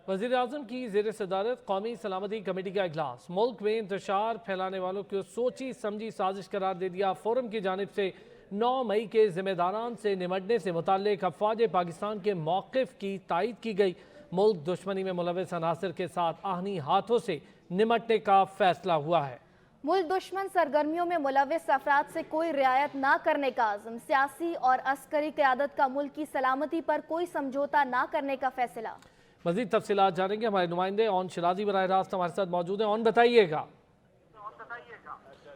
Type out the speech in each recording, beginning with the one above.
वज़ीर आज़म की ज़ेर सदारत कौमी सलामती कमेटी का इजलास। मुल्क में इंतशार फैलाने वालों को सोची समझी साजिश करार दे दिया। फोरम की जानिब से 9 मई के जिम्मेदारान से निमटने से मुताल्लिक अफवाज पाकिस्तान के मौक़िफ़ की तायीद की गई। मुल्क दुश्मनी में मुलव्वस अनासर के साथ आहनी हाथों से निमटने का फैसला हुआ है। मुल्क दुश्मन सरगर्मियों में मुलव्वस अफराद से कोई रियायत ना करने का आज़म। सियासी और अस्करी क़यादत का मुल्क की सलामती पर कोई समझौता ना करने का फैसला। मज़ीद तफसीलात जानेंगे, हमारे नुमाइंदे ऑन शिराजी बराह रास्त हमारे साथ मौजूद हैं। ऑन बताइएगा।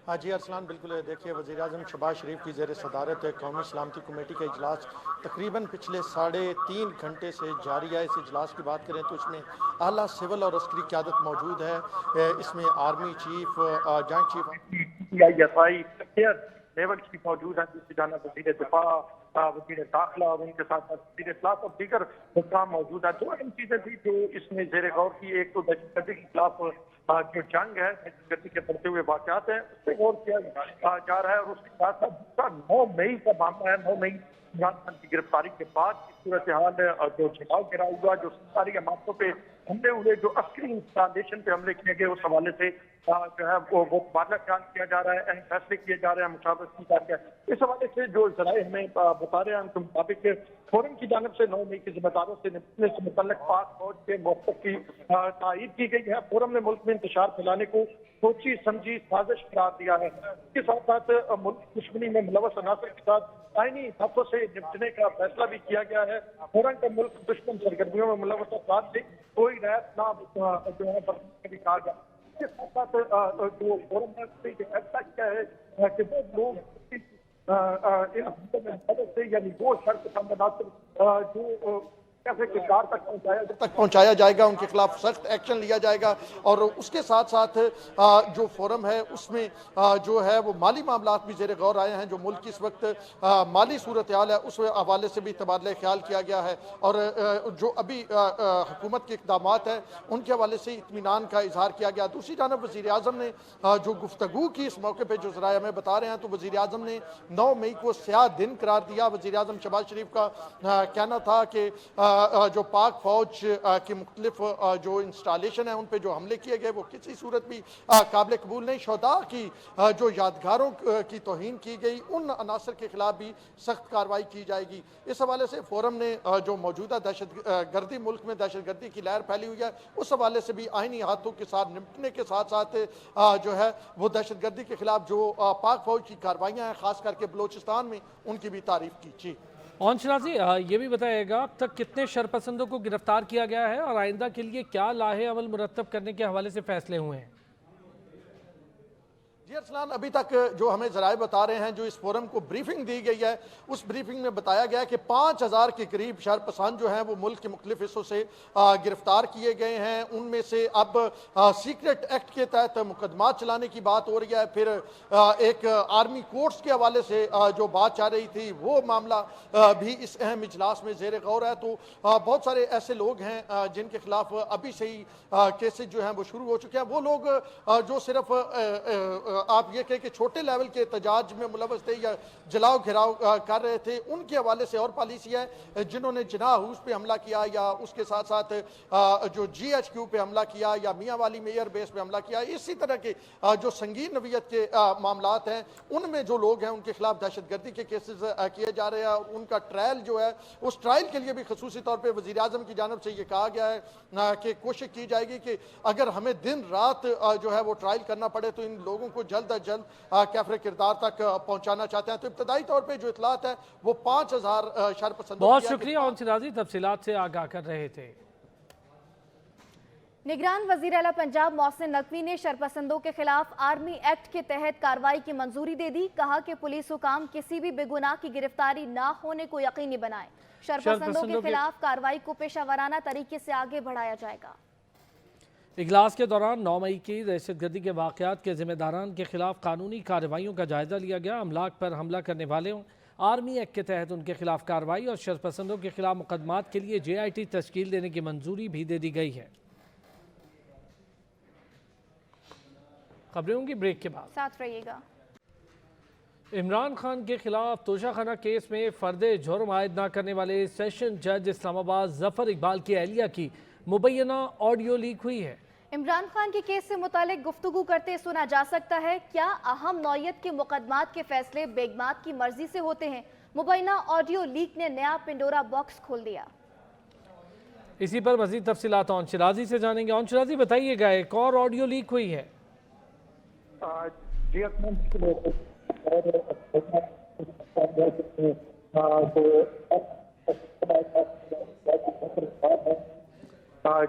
हाँ जी अरसलान, बिल्कुल देखिए, वज़ीर आज़म शहबाज शरीफ की ज़ेर सदारत कौमी सलामती कमेटी का इजलास तकरीबन पिछले 3.5 घंटे से जारी है। इस इजलास की बात करें तो इसमें आला सिविल और अस्करी क़यादत मौजूद है। इसमें army chief, joint chief level की मौजूद है। दूसरी जानब वज़ीर दिफा, वज़ीर दाखिला और उनके साथ साथ वज़ीर इस्लाह और दीगर हुक्काम मौजूद है। दो अहम चीज़ें थी जो इसमें ज़ेर गौर की। एक तो दहशतगर्दी के खिलाफ जो जंग है, दहशतगर्दी के बढ़ते हुए वाक़यात हैं, उस पर गौर किया जा रहा है। और उसके साथ साथ दूसरा 9 मई का मामला है। 9 मई इमरान खान की गिरफ्तारी के बाद की सूरत हाल, जो जमाव गिराव हुआ, जो सरकारी अमारतों पे हमले हुए, जो अस्करी इंस्टॉलेशन पे हमले किए गए, उस हवाले से जो है वो तबादला ख्याल किया जा रहा है, अहम फैसले किए जा रहे हैं, मुशावरत की जा रही है। इस हवाले से जो जराए हमें बता रहे हैं, उनके मुताबिक फोरम की जानिब से 9 मई के जिम्मेदारों से निपटने से मुतल्लिक पाक फौज के मौक़िफ़ की तायीद की गई है। फोरम ने मुल्क में इंतशार फैलाने को सोची समझी साजिश करार दिया है। इसके साथ साथ मुल्क दुश्मनी में मुलव्वस अनासर के साथ आईनी हाथों से निपटने का फैसला भी किया गया है। फोरम का मुल्क दुश्मन सरगर्मियों में मुलव्वस अफराद से कोई रियायत ना जो है भी कहा गया। इसके साथ साथ जो फोरम ने फैसला किया है कि वो लोग इन हमलों में मदद से, यानी वो शर्त जो कैसे किरदार तक पहुंचाया जाएगा, उनके खिलाफ सख्त एक्शन लिया जाएगा। और उसके साथ साथ जो फोरम है उसमें जो है वो माली मामलात भी ज़ेर गौर आए हैं। जो मुल्क की इस वक्त माली सूरत हाल है, उस हवाले से भी तबादला ख्याल किया गया है। और जो अभी हुकूमत के इक़दामात हैं उनके हवाले से इत्मीनान का इजहार किया गया। दूसरी जानब वज़ीर आज़म ने जो गुफ्तगू की इस मौके पर, जो ज़राए हमें बता रहे हैं, तो वज़ीर आज़म ने 9 मई को स्याह दिन करार दिया। वज़ीर आज़म शहबाज शरीफ का कहना था कि जो पाक फौज की मुख्तलिफ जो इंस्टॉलेशन है उन पर जो हमले किए गए वो किसी सूरत भी काबिल कबूल नहीं। शोहदा की जो यादगारों की तौहीन की गई, उन अनासर के खिलाफ भी सख्त कार्रवाई की जाएगी। इस हवाले से फोरम ने जो मौजूदा दहशत गर्दी, मुल्क में दहशत गर्दी की लहर फैली हुई है, उस हवाले से भी आईनी हाथों के साथ निपटने के साथ साथ जो है वो दहशत गर्दी के खिलाफ जो पाक फौज की कार्रवाइयाँ हैं, खास करके बलोचिस्तान में, उनकी भी तारीफ की। जी ऑन शिराजी, ये भी बताइएगा अब तक कितने शरपसंदों को गिरफ्तार किया गया है और आइंदा के लिए क्या लाहे अमल मुरतब करने के हवाले से फैसले हुए हैं? जी अरसलान, अभी तक जो हमें जराए बता रहे हैं, जो इस फोरम को ब्रीफिंग दी गई है, उस ब्रीफिंग में बताया गया कि 5000 के करीब शरपसंद जो हैं वो मुल्क के मुख्तलिफ हिस्सों से गिरफ्तार किए गए हैं। उनमें से अब सीक्रेट एक्ट के तहत मुकदमात चलाने की बात हो रही है। फिर एक आर्मी कोर्ट्स के हवाले से जो बात चाह रही थी, वो मामला भी इस अहम इजलास में ज़ेर गौर है। तो बहुत सारे ऐसे लोग हैं जिनके खिलाफ अभी से ही केसेज जो हैं वो शुरू हो चुके हैं। वो लोग जो सिर्फ आप ये कहें कि छोटे लेवल के एहतजाज में मुलव्वस थे या जलाओ घिराव कर रहे थे, उनके हवाले से और पॉलिसी है। जिन्होंने जिना हाउस पे हमला किया या उसके साथ साथ जो GHQ पे हमला किया या मियाँ वाली मेयर बेस पे हमला किया, इसी तरह के जो संगीन नवीयत के मामलात हैं, उनमें जो लोग हैं उनके खिलाफ दहशतगर्दी के केसेस किए जा रहे हैं। उनका ट्रायल जो है, उस ट्रायल के लिए भी खसूसी तौर पर वज़ीर आज़म की जानब से ये कहा गया है कि कोशिश की जाएगी कि अगर हमें दिन रात जो है वो ट्रायल करना पड़े तो इन लोगों को जल्द अज जल्द कैफरे किरदार तक पहुंचाना चाहते हैं। तो इब्तदाई तौर पे जो इतलात है वो 5000 शरपसंद। बहुत शुक्रिया ऑन शिराजी, तफसीलात से आगाह कर रहे थे। निगरान वजीर आला पंजाब मोहसिन नकवी ने शरपसंदों के खिलाफ आर्मी एक्ट के तहत कार्रवाई की मंजूरी दे दी। कहा कि पुलिस हुकाम किसी भी बेगुनाह की गिरफ्तारी न होने को यकीनी बनाए। शरपसंदों के खिलाफ कार्रवाई को पेशावराना तरीके से आगे बढ़ाया जाएगा। इजलास के दौरान 9 मई की दहशतगर्दी के वाक़यात के जिम्मेदारान के खिलाफ कानूनी कार्रवाइयों का जायजा लिया गया। अमलाक पर हमला करने वाले आर्मी एक्ट के तहत उनके खिलाफ कार्रवाई और शरपसंदों के खिलाफ मुकदमात के लिए JIT तश्कील देने की मंजूरी भी दे दी गई है। खबरें होंगी ब्रेक के बाद, साथ रहिएगा। इमरान खान के खिलाफ तोशाखाना केस में फर्द जुर्म आयद न करने वाले सेशन जज इस्लामाबाद जफर इकबाल की अहलिया की मुबैना ऑडियो लीक हुई है। इमरान खान के केस से मुतालिक गुफ्तगू करते सुना जा सकता है। क्या अहम नौयत के मुकदमात के फैसले बेगमात की मर्जी से होते हैं? मुबैना ऑडियो लीक ने नया पिंडोरा बॉक्स खोल दिया। इसी पर मजीद तफसीलात ऑन शिराजी से जानेंगे। ऑन शिराजी, बताइएगा एक और ऑडियो लीक हुई है।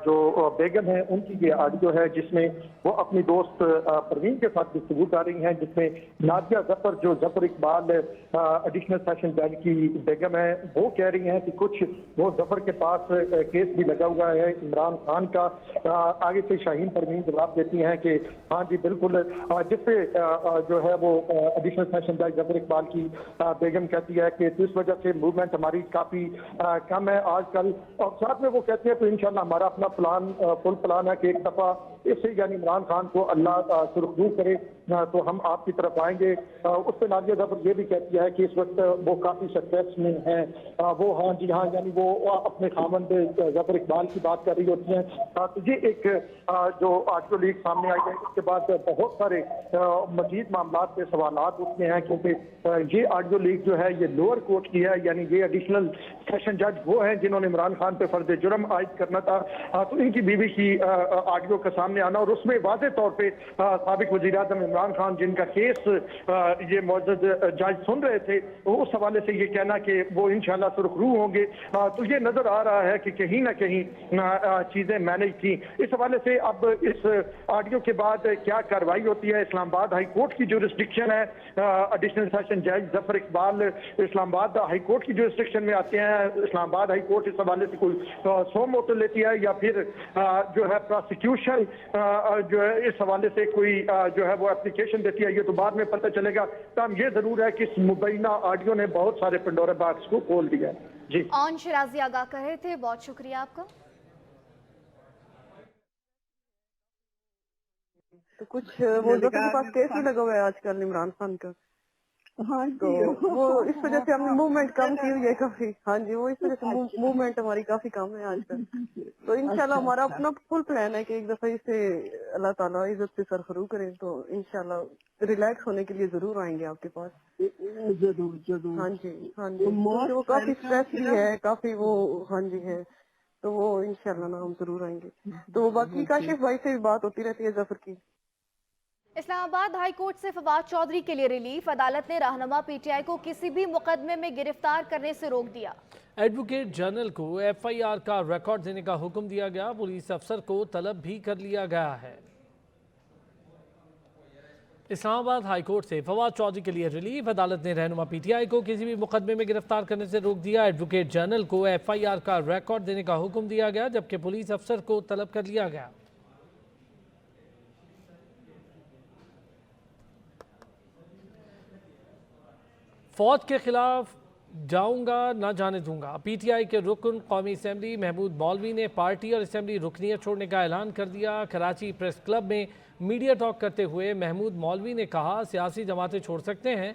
जो बेगम है उनकी ये ऑडियो है जिसमें वो अपनी दोस्त परवीन के साथ गुफ्तगू कर रही हैं, जिसमें नादिया जफर जो जफर इकबाल एडिशनल सेशन जज की बेगम है, वो कह रही हैं कि कुछ वो जफर के पास केस भी लगा हुआ है इमरान खान का। आगे से शाहीन परवीन जवाब देती हैं कि हाँ जी बिल्कुल, जिससे जो है वो एडिशनल सेशन जज जफर इकबाल की बेगम कहती है कि इस वजह से मूवमेंट हमारी काफ़ी कम है आजकल। और साथ में वो कहती है तो इंशाल्लाह हमारा अपना प्लान फुल प्लान है कि एक दफ़ा इससे यानी इमरान खान को अल्लाह सुरखरू करे तो हम आपकी तरफ आएंगे। उस पर नादिया जफर ये भी कहती है कि इस वक्त वो काफ़ी सक्सेस में हैं। वो हाँ जी हाँ यानी वो अपने खामन जफर इकबाल की बात कर रही होती हैं। तो ये एक जो ऑडियो लीक सामने आई है, इसके बाद बहुत सारे मजीद मामला पे सवालात उठते हैं, क्योंकि ये ऑडियो लीक जो है ये लोअर कोर्ट की है, यानी ये एडिशनल सेशन जज वो हैं जिन्होंने इमरान खान पे फर्ज जुर्म आयद करना था। तो इनकी बीवी की ऑडियो का सामने आना और उसमें वाज़े तौर पे साबिक वज़ीर आज़म इमरान खान जिनका केस ये मौजूद जज सुन रहे थे, उस हवाले से ये कहना कि वो इंशाल्लाह सुरखरू होंगे। तो ये नजर आ रहा है कि कहीं ना कहीं चीजें मैनेज थी। इस हवाले से अब इस ऑडियो के बाद क्या कार्रवाई होती है, इस्लामाबाद हाई कोर्ट की जुरिस्डिक्शन है, एडिशनल सेशन जज जफर इकबाल इस्लामाबाद हाई कोर्ट की जुरिस्डिक्शन में आते हैं। इस्लामाबाद हाई कोर्ट इस हवाले से कोई सो मोटो लेती है या फिर जो है प्रोसिक्यूशन जो है इस हवाले से कोई जो है वो एप्लीकेशन देती है, ये तो बाद में पता चलेगा। तब ये जरूर है कि इस मुबैना ऑडियो ने बहुत सारे पिंडोरा बॉक्स को खोल दिया है। जी ऑन शिराजी आगाह कर रहे थे, बहुत शुक्रिया आपका। तो कुछ वो जफर के पास केस भी लगा हुआ है आजकल इमरान खान का। हाँ तो वो इस वजह से हमने मूवमेंट कम की हुई है काफी। हाँ जी, वो इस वजह से मूवमेंट हमारी काफी कम है आजकल। तो इंशाल्लाह हमारा अपना फुल प्लान है कि एक दफा इसे अल्लाह ताला इज्जत से सरखरू करे तो इंशाल्लाह रिलैक्स होने के लिए जरूर आएंगे आपके पास। जरूर जरूर। हाँ जी हाँ जी, वो काफी स्ट्रेस भी है, काफी वो हाँ जी है, तो वो इंशाल्लाह ना हम जरूर आएंगे। तो बाकी काशिफ भाई से भी बात होती रहती है जफर की। इस्लामाबाद हाई कोर्ट से फवाद चौधरी के लिए रिलीफ। अदालत ने रहनुमा पीटीआई को किसी भी मुकदमे में गिरफ्तार करने से रोक दिया। एडवोकेट जनरल को एफआईआर का रिकॉर्ड देने का हुक्म दिया गया। पुलिस अफसर को तलब भी कर लिया गया है। इस्लामाबाद हाई कोर्ट से फवाद चौधरी के लिए रिलीफ। अदालत ने रहनुमा पीटीआई को किसी भी मुकदमे में गिरफ्तार करने से रोक दिया। एडवोकेट जनरल को एफआईआर का रिकॉर्ड देने का हुक्म दिया गया, जबकि पुलिस अफसर को तलब कर लिया गया। फौज के खिलाफ जाऊंगा ना जाने दूंगा। पीटीआई के रुकन कौमी असम्बली महमूद मौलवी ने पार्टी और असम्बली रुकनियत छोड़ने का ऐलान कर दिया। कराची प्रेस क्लब में मीडिया टॉक करते हुए महमूद मौलवी ने कहा, सियासी जमातें छोड़ सकते हैं,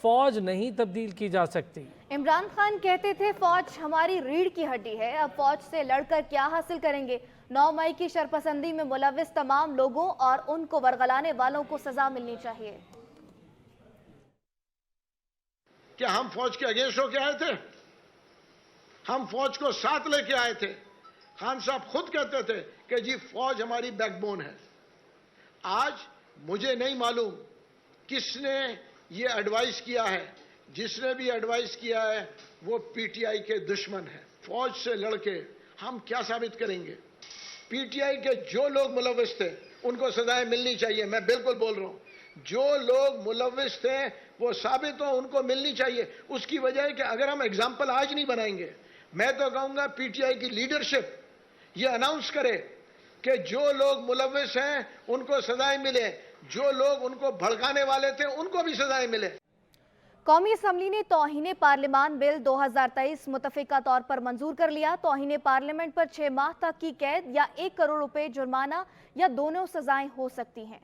फौज नहीं तब्दील की जा सकती। इमरान खान कहते थे फौज हमारी रीढ़ की हड्डी है, अब फौज से लड़कर क्या हासिल करेंगे। 9 मई की शरपसंदी में मुलविस तमाम लोगों और उनको वरगलाने वालों को सजा मिलनी चाहिए। क्या हम फौज के अगेंस्ट होके आए थे? हम फौज को साथ लेके आए थे। खान साहब खुद कहते थे कि जी फौज हमारी बैकबोन है। आज मुझे नहीं मालूम किसने ये एडवाइस किया है, जिसने भी एडवाइस किया है वो पीटीआई के दुश्मन है। फौज से लड़के हम क्या साबित करेंगे? पीटीआई के जो लोग मुलविस थे उनको सजाएं मिलनी चाहिए। मैं बिल्कुल बोल रहा हूं, जो लोग मुलविस थे वो साबित हो, उनको मिलनी चाहिए। उसकी वजह है कि अगर हम एग्जाम्पल आज नहीं बनाएंगे, मैं तो कहूंगा पीटीआई की लीडरशिप ये अनाउंस करे कि जो लोग मुलविस हैं उनको सजाएं मिले, जो लोग उनको भड़काने वाले थे उनको भी सजाएं मिले। कौमी असम्बली ने तौहीन पार्लिमान बिल 2023 मुतफिका तौर पर मंजूर कर लिया। तौहीन पार्लियामेंट पर 6 माह तक की कैद या 1 करोड़ रुपए जुर्माना या दोनों सजाएं हो सकती हैं।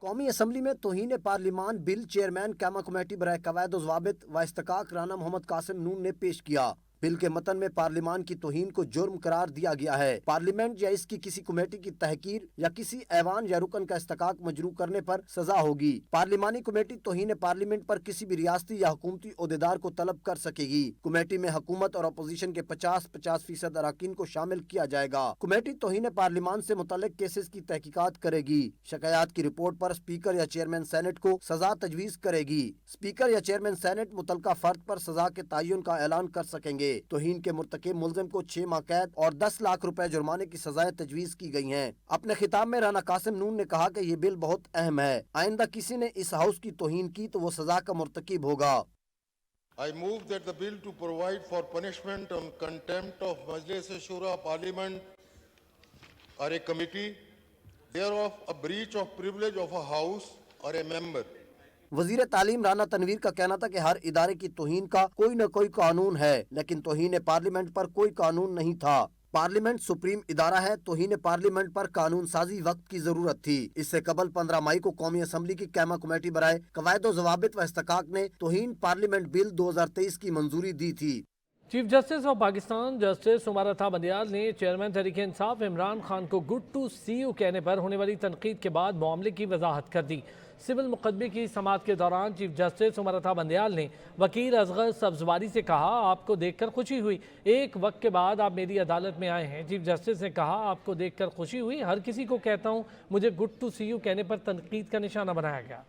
कौमी असम्बली में तौहीन पार्लिमान बिल चेयरमैन कैमा कमेटी बराए कवायद व ज़वाबित व इस्तकाक राना मोहम्मद कासिम नून ने पेश किया। बिल के मतन में पार्लिमान की तौहीन को जुर्म करार दिया गया है। पार्लियामेंट या इसकी किसी कमेटी की तहकीर या किसी ऐवान या रुकन का इस्तकाक मजरू करने पर सजा होगी। पार्लिमानी कमेटी तौहीन पार्लियामेंट पर किसी भी रियासती या हुकूमती ओहदेदार को तलब कर सकेगी। कमेटी में हुकूमत और अपोजिशन के 50% अरकान को शामिल किया जाएगा। कमेटी तौहीन पार्लिमान से मुतल्लिक केसेस की तहकीकात करेगी। शिकायत की रिपोर्ट पर स्पीकर या चेयरमैन सेनेट को सजा तजवीज करेगी। स्पीकर या चेयरमैन सेनेट मुतल्लिका फर्द पर सजा के तयन का ऐलान कर सकेंगे। तौहीन के मुर्तकिब मुल्जिम को 6 माह कैद और 10 लाख रुपए जुर्माने की सजाएं तजवीज की गई हैं। अपने खिताब में राना कासिम नून ने कहा कि ये बिल बहुत अहम है। आइंदा किसी ने इस हाउस की तौहीन की तो वो सजा का मुर्तकिब होगा। I move that the bill to provide for punishment on contempt of Majlis Shura Parliament or a committee, thereof a breach of privilege of a house or a member. वजीर तालीम राना तनवीर का कहना था कि हर इदारे की तौहीन का कोई न कोई कानून है, लेकिन तौहीन पार्लियामेंट पर कोई कानून नहीं था। पार्लियामेंट सुप्रीम इदारा है। तौहीन पार्लियामेंट पर कानून साजी वक्त की जरूरत थी। इससे कबल 15 मई को कौमी असम्बली की कैमा कमेटी बराए कवायद ज़वाबित व इस्तकाक ने तौहीन पार्लियामेंट बिल 2023 की मंजूरी दी थी। Chief justice of Pakistan justice Umar Ata Bandial ने चेयरमैन तहरीक इंसाफ इमरान खान को गुड टू सी यू कहने पर होने वाली तनकीद के बाद मामले की वजाहत कर दी। सिविल मुकदमे की समाअत के दौरान चीफ जस्टिस उमर अता बंदियाल ने वकील असगर सब्जवारी से कहा, आपको देखकर खुशी हुई, एक वक्त के बाद आप मेरी अदालत में आए हैं। चीफ जस्टिस ने कहा, आपको देखकर खुशी हुई, हर किसी को कहता हूँ, मुझे गुड टू सी यू कहने पर तनकीद का निशाना बनाया गया।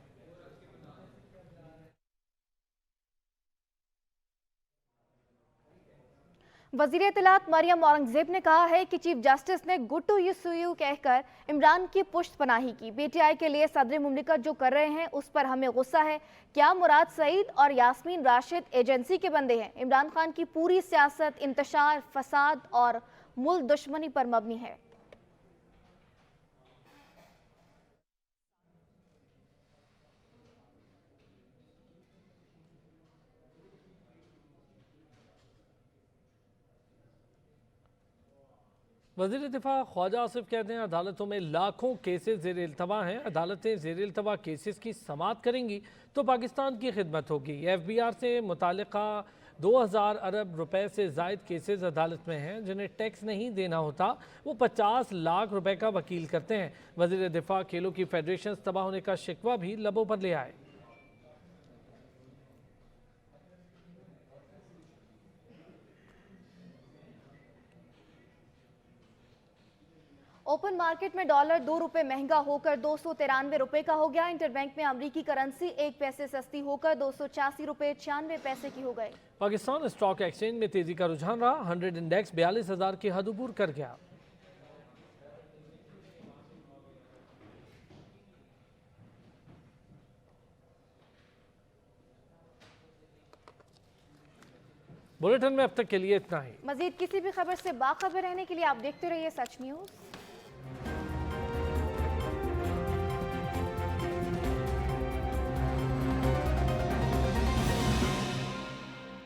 वज़ीर इत्तलात मरियम औरंगजेब ने कहा है कि चीफ जस्टिस ने गुड टू यू कहकर इमरान की पुश्त पनाही की। पीटीआई के लिए सदर मुमलिकत जो कर रहे हैं उस पर हमें गुस्सा है। क्या मुराद सईद और यास्मीन राशिद एजेंसी के बंदे हैं? इमरान खान की पूरी सियासत इंतशार, फसाद और मुल्क दुश्मनी पर मबनी है। वज़ीर दिफा ख्वाजा आसिफ कहते हैं, अदालतों में लाखों केसेस ज़ेर इल्तवा हैं। अदालतें ज़ेर इल्तवा केसेस की समाअत करेंगी तो पाकिस्तान की खिदमत होगी। FBR से मुतालिका 2000 अरब रुपए से ज़ायद केसेस अदालत में हैं जिन्हें टैक्स नहीं देना होता। वो 50 लाख रुपए का वकील करते हैं। वज़ीर दिफा खेलों की फेडरेशन तबाह होने का शिकवा भी लबों पर ले आए। ओपन मार्केट में डॉलर 2 रुपए महंगा होकर 293 रुपए का हो गया। इंटरबैंक में अमरीकी करेंसी 1 पैसे सस्ती होकर 286 रुपए 96 पैसे की हो गई। पाकिस्तान स्टॉक एक्सचेंज में तेजी का रुझान रहा। 100 इंडेक्स 42,000 की हद अबूर कर गया। बुलेटिन में अब तक के लिए इतना ही। मजीद किसी भी खबर से बाखबर रहने के लिए आप देखते रहिए सच न्यूज़।